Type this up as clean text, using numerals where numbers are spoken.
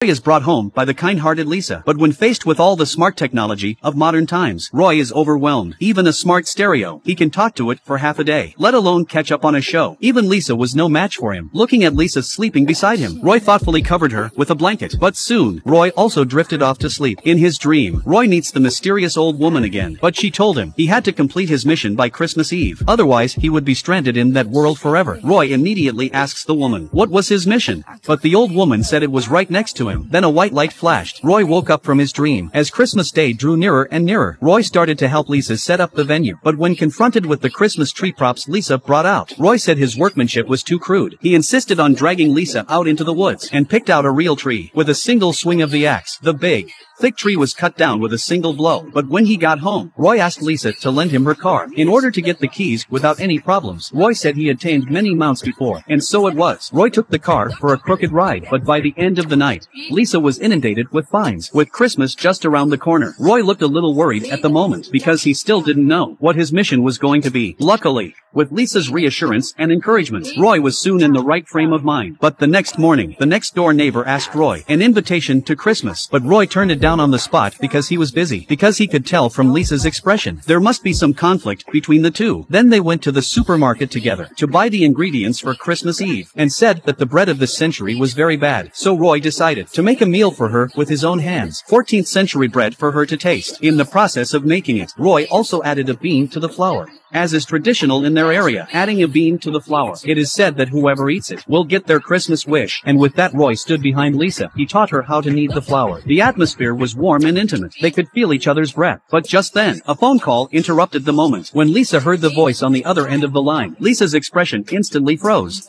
Roy is brought home by the kind-hearted Lisa, but when faced with all the smart technology of modern times, Roy is overwhelmed. Even a smart stereo, he can talk to it for half a day, let alone catch up on a show. Even Lisa was no match for him. Looking at Lisa sleeping beside him, Roy thoughtfully covered her with a blanket. But soon, Roy also drifted off to sleep. In his dream, Roy meets the mysterious old woman again, but she told him he had to complete his mission by Christmas Eve. Otherwise, he would be stranded in that world forever. Roy immediately asks the woman what was his mission, but the old woman said it was right next to him. Then a white light flashed. Roy woke up from his dream. As Christmas Day drew nearer and nearer, Roy started to help Lisa set up the venue. But when confronted with the Christmas tree props Lisa brought out, Roy said his workmanship was too crude. He insisted on dragging Lisa out into the woods and picked out a real tree. With a single swing of the axe, the big, thick tree was cut down with a single blow. But when he got home, Roy asked Lisa to lend him her car in order to get the keys without any problems. Roy said he had tamed many mounts before, and so it was. Roy took the car for a crooked ride, but by the end of the night, Lisa was inundated with fines. With Christmas just around the corner, Roy looked a little worried at the moment because he still didn't know what his mission was going to be. Luckily, with Lisa's reassurance and encouragement, Roy was soon in the right frame of mind. But the next morning, the next-door neighbor asked Roy an invitation to Christmas, but Roy turned it down on the spot because he was busy, because he could tell from Lisa's expression there must be some conflict between the two. Then they went to the supermarket together to buy the ingredients for Christmas Eve, and said that the bread of this century was very bad. So Roy decided to make a meal for her with his own hands, 14th century bread for her to taste. In the process of making it, Roy also added a bean to the flour, as is traditional in their area. Adding a bean to the flour, it is said that whoever eats it will get their Christmas wish. And with that, Roy stood behind Lisa. He taught her how to knead the flour. The atmosphere was warm and intimate. They could feel each other's breath. But just then, a phone call interrupted the moment. When Lisa heard the voice on the other end of the line, Lisa's expression instantly froze.